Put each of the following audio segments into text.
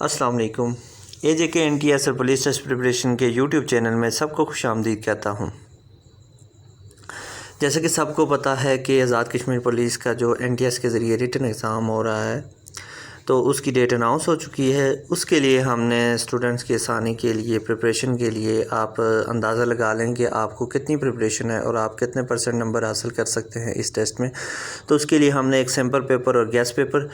अस्सलाम वालेकुम। AJK NTS और पुलिस टेस्ट प्रिपरेशन के यूट्यूब चैनल में सबको खुशामदीद कहता हूँ। जैसे कि सबको पता है कि आज़ाद कश्मीर पुलिस का जो NTS के ज़रिए रिटन एग्ज़ाम हो रहा है, तो उसकी डेट अनाउंस हो चुकी है। उसके लिए हमने स्टूडेंट्स की आसानी के लिए प्रिपरेशन के लिए आप अंदाज़ा लगा लें कि आपको कितनी प्रिपरेशन है और आप कितने % नंबर हासिल कर सकते हैं इस टेस्ट में। तो उसके लिए हमने एक सैम्पल पेपर और गेस पेपर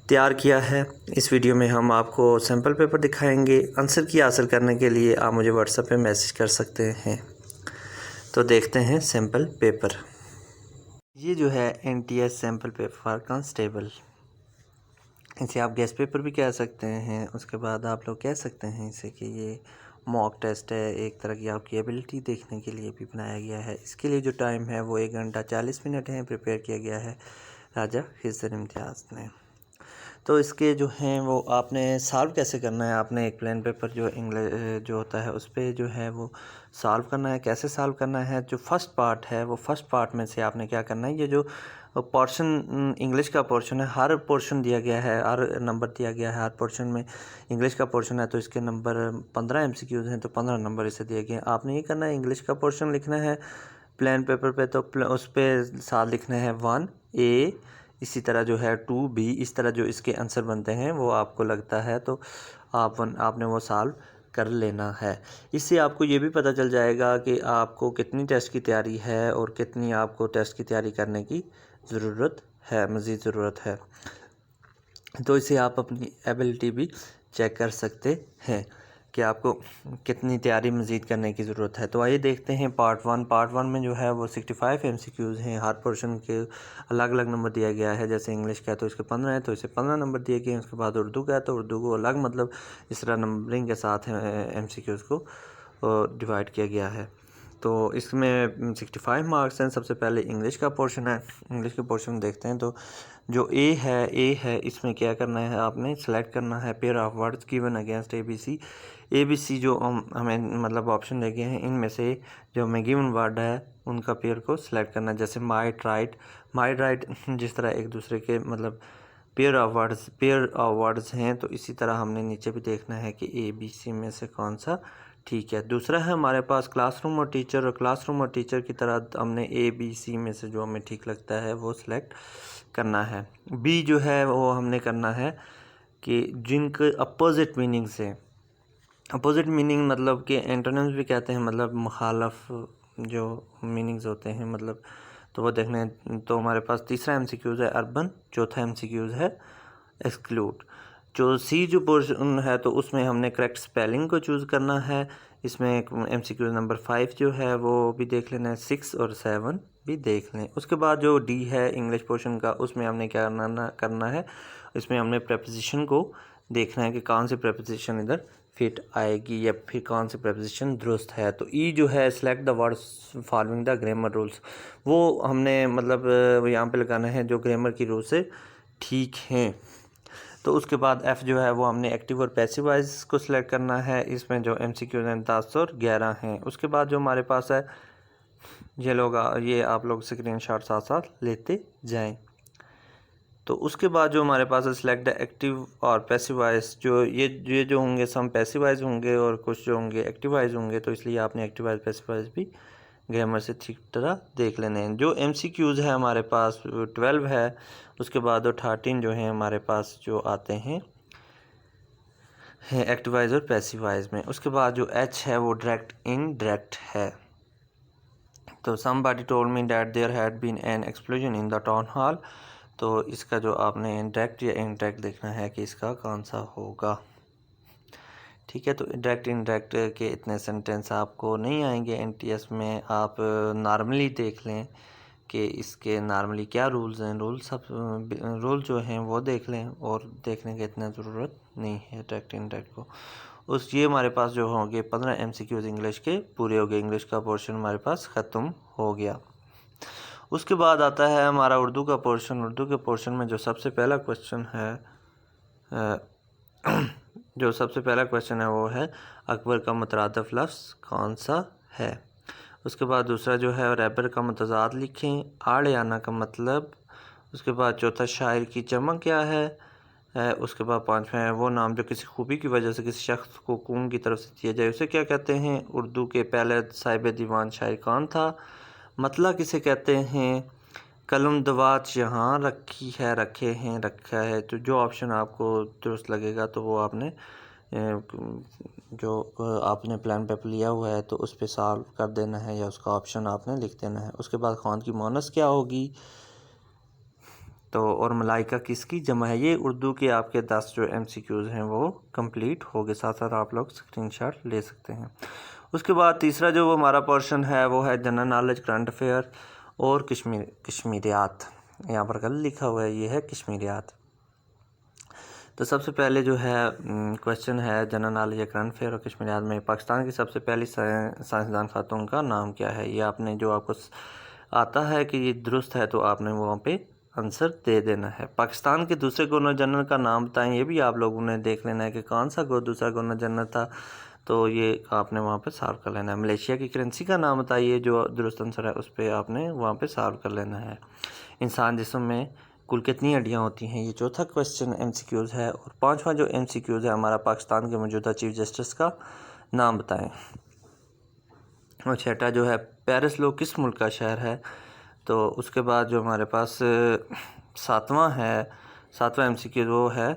तैयार किया है। इस वीडियो में हम आपको सैम्पल पेपर दिखाएंगे। आंसर की हासिल करने के लिए आप मुझे व्हाट्सएप पे मैसेज कर सकते हैं। तो देखते हैं सैम्पल पेपर। ये जो है NTS सैम्पल पेपर कांस्टेबल, इसे आप गेस्ट पेपर भी कह सकते हैं। उसके बाद आप लोग कह सकते हैं इसे कि ये मॉक टेस्ट है, एक तरह की आपकी एबिलिटी देखने के लिए भी बनाया गया है। इसके लिए जो टाइम है वो 1 घंटा 40 मिनट है। प्रिपेयर किया गया है राजा खिज़र इम्तियाज़ ने। तो इसके जो हैं वो आपने सॉल्व कैसे करना है, आपने एक प्लेन पेपर जो इंग्लिश जो होता है उस पर जो है वो सॉल्व करना है। कैसे सॉल्व करना है, जो फर्स्ट पार्ट है वो फर्स्ट पार्ट में से आपने क्या करना है, ये जो पोर्शन इंग्लिश का पोर्शन है, हर पोर्शन दिया गया है, हर नंबर दिया गया है। हर पोर्शन में इंग्लिश का पोर्शन है तो इसके नंबर 15 MCQs हैं, तो 15 नंबर इसे दिए गए हैं। आपने ये करना है, इंग्लिश का पोर्शन लिखना है प्लेन पेपर पे, तो उस पर साथ लिखना है 1A, इसी तरह जो है 2B, इस तरह जो इसके आंसर बनते हैं वो आपको लगता है तो आपने वो सॉल्व कर लेना है। इससे आपको ये भी पता चल जाएगा कि आपको कितनी टेस्ट की तैयारी है और कितनी आपको टेस्ट की तैयारी करने की ज़रूरत है, मज़ीद ज़रूरत है। तो इसे आप अपनी एबिलिटी भी चेक कर सकते हैं कि आपको कितनी तैयारी मज़ीद करने की ज़रूरत है। तो आइए देखते हैं पार्ट 1। पार्ट 1 में जो है वो 65 MCQs हैं। हर पोर्शन के अलग अलग नंबर दिया गया है। जैसे इंग्लिश का है तो इसके 15 है, तो इसे 15 नंबर दिए गए हैं। उसके बाद उर्दू का है तो उर्दू को अलग, मतलब इस तरह नंबरिंग के साथ MCQs को डिवाइड किया गया है। तो इसमें 65 मार्क्स हैं। सबसे पहले इंग्लिश का पोर्शन है। इंग्लिश के पोर्शन देखते हैं तो जो ए है इसमें क्या करना है, आपने सेलेक्ट करना है pair of words given against ABC जो हमें मतलब ऑप्शन लगे हैं, इनमें से जो हमें गिवन वर्ड है उनका पेयर को सिलेक्ट करना है। जैसे माइट राइट जिस तरह एक दूसरे के मतलब पेयर ऑफ वर्ड्स हैं, तो इसी तरह हमने नीचे भी देखना है कि ABC में से कौन सा ठीक है। दूसरा है हमारे पास क्लासरूम और टीचर की तरह हमने ABC में से जो हमें ठीक लगता है वो सिलेक्ट करना है। B जो है वो हमने करना है कि जिनके अपोजिट मीनिंग्स हैं। अपोजिट मीनिंग मतलब कि एंटोनिम्स भी कहते हैं, मतलब मुखालफ जो मीनिंग्स होते हैं, मतलब तो वो देखने। तो हमारे पास तीसरा MCQs है अर्बन, चौथा MCQs है एक्सक्लूड। जो C जो पोर्शन है तो उसमें हमने करेक्ट स्पेलिंग को चूज़ करना है। इसमें MCQ नंबर 5 जो है वो भी देख लेना है, 6 और 7 भी देख लें। उसके बाद जो D है इंग्लिश पोर्शन का, उसमें हमने क्या करना है, इसमें हमने प्रेपोजिशन को देखना है कि कौन सी प्रेपोजिशन इधर फिट आएगी या फिर कौन सी प्रेपोजिशन दुरुस्त है। तो E जो है select the words following the grammar rules, वो हमने मतलब यहाँ पे लगाना है जो ग्रामर की रूल से ठीक हैं। तो उसके बाद F जो है वो हमने एक्टिव और पैसिव वॉइस को सिलेक्ट करना है। इसमें जो MCQs हैं 10 और 11 हैं। उसके बाद जो हमारे पास है ये आप लोग स्क्रीनशॉट साथ साथ लेते जाएं। तो उसके बाद जो हमारे पास है सिलेक्ट एक्टिव और पैसिव वॉइस, जो ये जो होंगे सब पैसिव वॉइस होंगे और कुछ जो होंगे एक्टिव वॉइस होंगे, तो इसलिए आपने एक्टिव वॉइस पैसिव वॉइस भी ग्रामर से ठीक तरह देख लेने हैं। जो MCQs है हमारे पास 12 है। उसके बाद 13 जो हैं हमारे पास जो आते हैं एक्टिव वॉइस और पैसिव वॉइस में। उसके बाद जो H है वो डायरेक्ट इनडायरेक्ट है। तो somebody told me that there had been an explosion in the town hall, तो इसका जो आपने डायरेक्ट या इनडायरेक्ट देखना है कि इसका कौन सा होगा। ठीक है, तो डायरेक्ट इनडायरेक्ट के इतने सेंटेंस आपको नहीं आएंगे NTS में। आप नॉर्मली देख लें कि इसके नॉर्मली क्या रूल्स हैं। रूल जो हैं वो देख लें और देखने की इतना ज़रूरत नहीं है डायरेक्ट इनडायरेक्ट को। ये हमारे पास जो होंगे 15 MCQs इंग्लिश के पूरे हो गए। इंग्लिश का पोर्शन हमारे पास ख़त्म हो गया। उसके बाद आता है हमारा उर्दू का पोर्शन। उर्दू के पोर्शन में जो सबसे पहला क्वेश्चन है वो है अकबर का मुतरादिफ लफ्ज़ कौन सा है। उसके बाद दूसरा जो है रैबर का मुतज़ाद लिखें, आड़ आना का मतलब। उसके बाद चौथा शायर की जमा क्या है, है। उसके बाद पाँचवा है वो नाम जो किसी खूबी की वजह से किसी शख्स को कौम की तरफ से दिया जाए उसे क्या कहते हैं। उर्दू के पहले साहिब दीवान शायर कौन था। मतला किसे कहते हैं। कलम दवात यहाँ रखी है, रखे हैं, रखा है। तो जो ऑप्शन आपको दुरुस्त लगेगा तो वो आपने जो आपने प्लान पेपर लिया हुआ है तो उस पर सॉल्व कर देना है या उसका ऑप्शन आपने लिख देना है। उसके बाद खान की मोनस क्या होगी तो और मलाइका किसकी जमा है। ये उर्दू के आपके 10 जो MCQs हैं वो कंप्लीट हो गए। साथ साथ आप लोग स्क्रीनशॉट ले सकते हैं। उसके बाद तीसरा जो वो हमारा पोर्शन है वो है जनरल नॉलेज, करंट अफेयर और कश्मीरियात। यहाँ पर गलत लिखा हुआ है, ये है कश्मीरियात। तो सबसे पहले जो है क्वेश्चन है जनरल नॉलेज या करंट अफेयर और कश्मीरियात में पाकिस्तान की सबसे पहली साइंसदान खातून का नाम क्या है। ये आपने जो आपको आता है कि ये दुरुस्त है तो आपने वहाँ पे आंसर दे देना है। पाकिस्तान के दूसरे गवर्नर जनरल का नाम बताएं, ये भी आप लोगों ने देख लेना है कि कौन सा दूसरा गवर्नर जनरल था तो ये आपने वहाँ पे सॉल्व कर लेना है। मलेशिया की करेंसी का नाम बताइए, जो दुरुस्त आंसर है उस पर आपने वहाँ पे सॉल्व कर लेना है। इंसान जिस्म में कुल कितनी हड्डियाँ होती हैं, ये चौथा क्वेश्चन MCQs है। और पांचवा जो MCQs है हमारा पाकिस्तान के मौजूदा चीफ जस्टिस का नाम बताएं। और छठा जो है पेरिस लो किस मुल्क का शहर है। तो उसके बाद जो हमारे पास सातवां MCQ वो है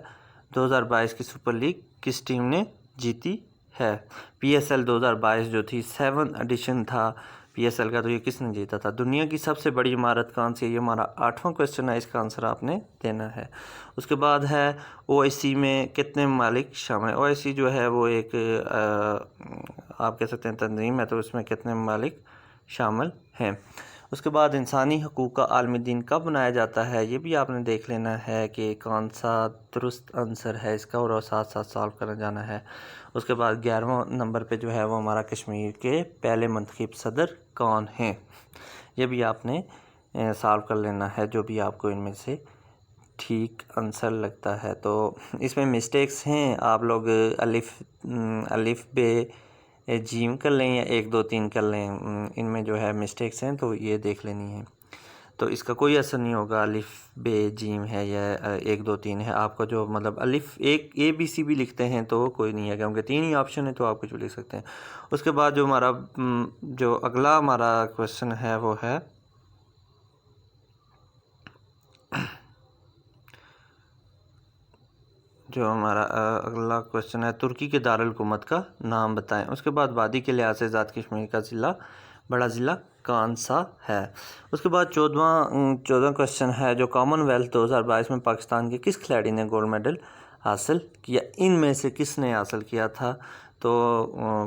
2022 की सुपर लीग किस टीम ने जीती है। PSL 2022 जो थी 7th एडिशन था PSL का, तो ये किसने जीता था। दुनिया की सबसे बड़ी इमारत कौन सी है, ये हमारा 8वां क्वेश्चन है, इसका आंसर आपने देना है। उसके बाद है OIC में कितने ममालिक शामिल हैं। OIC जो है वो एक आप कह सकते हैं तंजीम है, तो उसमें कितने ममालिक शामिल हैं। उसके बाद इंसानी हकूक़ का आलमी दिन कब मनाया जाता है, ये भी आपने देख लेना है कि कौन सा दुरुस्त आंसर है इसका और साथ साथ सॉल्व करना जाना है। उसके बाद 11वां नंबर पे जो है वो हमारा कश्मीर के पहले मुंतखब सदर कौन हैं, ये भी आपने सॉल्व कर लेना है जो भी आपको इनमें से ठीक आंसर लगता है। तो इसमें मिस्टेक्स हैं, आप लोग अलिफ बे जीम कर लें या 1 2 3 कर लें, इनमें जो है मिस्टेक्स हैं तो ये देख लेनी है। तो इसका कोई असर नहीं होगा अलिफ बे जीम है या 1 2 3 है। आपका जो मतलब अलिफ एक ABC भी लिखते हैं तो कोई नहीं है, क्योंकि 3 ही ऑप्शन है तो आप कुछ भी लिख सकते हैं। उसके बाद जो हमारा जो अगला हमारा क्वेश्चन है वो है जो हमारा अगला क्वेश्चन है तुर्की के दारुल हुकूमत का नाम बताएं। उसके बाद वादी के लिहाज से आज़ाद कश्मीर का बड़ा ज़िला कौन सा है। उसके बाद 14वां क्वेश्चन है जो कॉमनवेल्थ 2022 में पाकिस्तान के किस खिलाड़ी ने गोल्ड मेडल हासिल किया, इनमें से किसने हासिल किया था। तो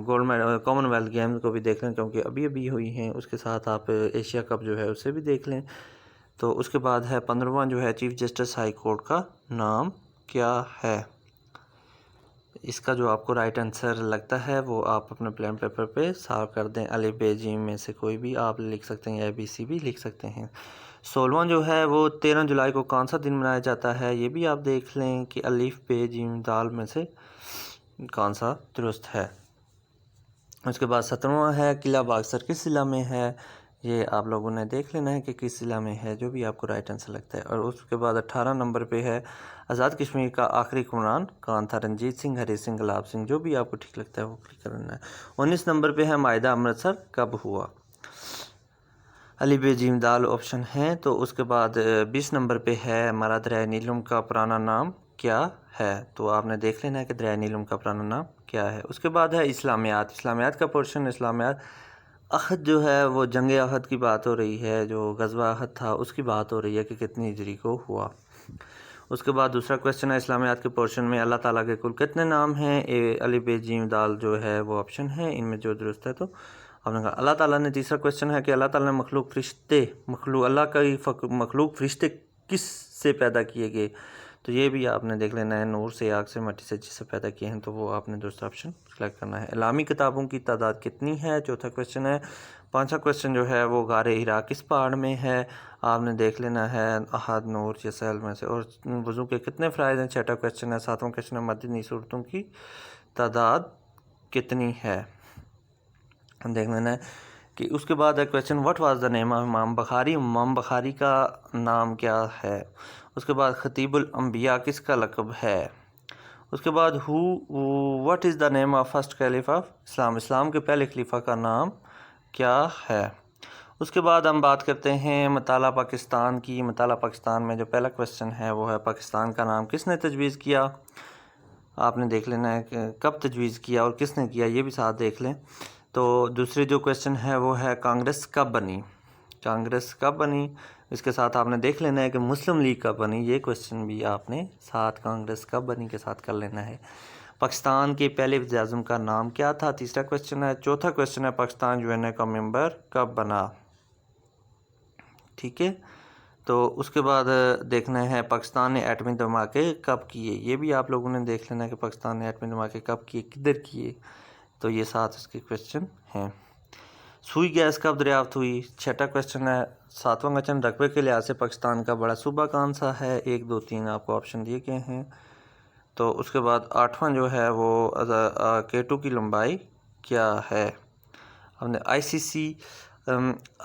गोल्ड मेडल कॉमनवेल्थ गेम्स को भी देख लें क्योंकि अभी अभी हुई हैं, उसके साथ आप एशिया कप जो है उसे भी देख लें। तो उसके बाद है 15वां जो है चीफ जस्टिस हाई कोर्ट का नाम क्या है। इसका जो आपको राइट आंसर लगता है वो आप अपने प्लान पेपर पे सॉल्व कर दें। अलिफ बे जीम में से कोई भी आप लिख सकते हैं या ABC भी लिख सकते हैं। 16वां जो है वो 13 जुलाई को कौन सा दिन मनाया जाता है, ये भी आप देख लें कि अलिफ बे जीम दाल में से कौन सा दुरुस्त है। उसके बाद 17वां है किला बागसर किस ज़िला में है, ये आप लोगों ने देख लेना है कि किस ज़िला में है, जो भी आपको राइट आंसर लगता है। और उसके बाद 18 नंबर पे है आज़ाद कश्मीर का आखिरी हुक्मरान कौन था, रणजीत सिंह, हरी सिंह, गुलाब सिंह, जो भी आपको ठीक लगता है वो क्लिक करना है। 19 नंबर पे है माहिदा अमृतसर कब हुआ, अली बे जीम दाल ऑप्शन है। तो उसके बाद 20 नंबर पे है हमारा दरिया नीलम का पुराना नाम क्या है, तो आपने देख लेना है कि दरिया नीलम का पुराना नाम क्या है। उसके बाद है इस्लामियात का पोर्शन। इस्लामियात अहद जो है वो जंग अहद की बात हो रही है, जो गज़वा अहद था उसकी बात हो रही है कि कितनी हिजरी को हुआ। उसके बाद दूसरा क्वेश्चन है इस्लामियात के पोर्शन में अल्लाह ताला के कुल कितने नाम हैं। अली बे जीम दाल जो है वो ऑप्शन है, इनमें जो दुरुस्त है तो आपने कहा अल्लाह ताला ने। तीसरा क्वेश्चन है कि अल्लाह ताला ने अल्लाह का मखलूक फरिश्ते किस से पैदा किए गए, तो ये भी आपने देख लेना है, नूर से, आग से, मिट्टी से, जिससे पैदा किए हैं, तो वो आपने दूसरा ऑप्शन सेलेक्ट करना है। इस्लामी किताबों की तादाद कितनी है, चौथा क्वेश्चन है। पांचवा क्वेश्चन जो है वो गारे हिरा किस पहाड़ में है, आपने देख लेना है अहद, नूर या सहल में से। और वज़ू के कितने फ़राइज़ हैं, छठा क्वेश्चन है। सातवां क्वेश्चन है मदनी सूरतों की तादाद कितनी है, देख लेना है। कि उसके बाद है question what was the name of इमाम बुखारी, इमाम बुखारी का नाम क्या है। उसके बाद खतीबुल अंबिया किसका लक़ब है। उसके बाद what is the name of first caliph of Islam, इस्लाम के पहले खलीफा का नाम क्या है। उसके बाद हम बात करते हैं मताला पाकिस्तान की। मताला पाकिस्तान में जो पहला क्वेश्चन है वो है पाकिस्तान का नाम किसने तजवीज़ किया। आपने देख लेना है कि कब तजवीज़ किया और किसने किया, ये भी साथ देख लें। तो दूसरी जो क्वेश्चन है वो है कांग्रेस कब बनी, कांग्रेस कब बनी। इसके साथ आपने देख लेना है कि मुस्लिम लीग कब बनी, ये क्वेश्चन भी आपने साथ कांग्रेस कब बनी के साथ कर लेना है। पाकिस्तान के पहले वज़ीर-ए-आज़म का नाम क्या था, तीसरा क्वेश्चन है। चौथा क्वेश्चन है पाकिस्तान यूएनए का मेंबर कब बना। ठीक है, तो उसके बाद देखना है पाकिस्तान ने एटमी धमाके कब किए, ये भी आप लोगों ने देख लेना है कि पाकिस्तान ने एटमी धमाके कब किए, किधर किए, तो ये साथ इसके क्वेश्चन हैं। सुई गैस कब दरियाफ्त हुई, छठा क्वेश्चन है। सातवां क्वेश्चन रकबे के लिहाज से पाकिस्तान का बड़ा सूबा कौन सा है, 1, 2, 3 आपको ऑप्शन दिए गए हैं। तो उसके बाद आठवां जो है वो K2 की लंबाई क्या है। हमने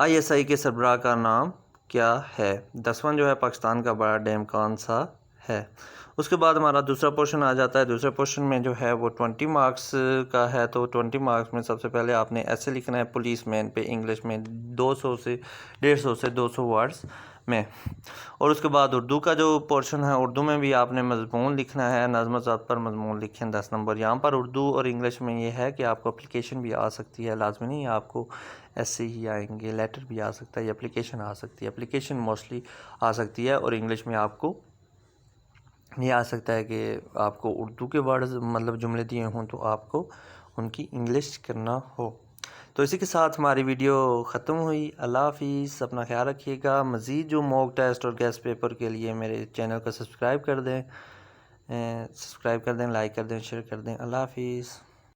ISI के सरबराह का नाम क्या है। 10वां जो है पाकिस्तान का बड़ा डैम कौन सा है। उसके बाद हमारा दूसरा पोर्शन आ जाता है। दूसरे पोर्शन में जो है वो 20 मार्क्स का है। तो 20 मार्क्स में सबसे पहले आपने ऐसे लिखना है पुलिस मैन पे इंग्लिश में 200 से 150 से 200 वर्ड्स में। और उसके बाद उर्दू का जो पोर्शन है, उर्दू में भी आपने मज़मून लिखना है। नज़्म ज़ब्त पर मज़मून लिखें 10 नंबर। यहाँ पर उर्दू और इंग्लिश में ये है कि आपको एप्लीकेशन भी आ सकती है, लाजमी नहीं आपको ऐसे ही आएंगे, लेटर भी आ सकता है, एप्लीकेशन आ सकती है। एप्लीकेशन मोस्टली आ सकती है और इंग्लिश में आपको ये आ सकता है कि आपको उर्दू के वर्ड्स मतलब जुमले दिए हों तो आपको उनकी इंग्लिश करना हो। तो इसी के साथ हमारी वीडियो ख़त्म हुई। अल्लाह हाफ़िज़, अपना ख्याल रखिएगा। मज़ीद जो मॉक टेस्ट और गेस्ट पेपर के लिए मेरे चैनल को सब्सक्राइब कर दें, लाइक कर दें, शेयर कर दें। अल्लाह हाफ़िज़।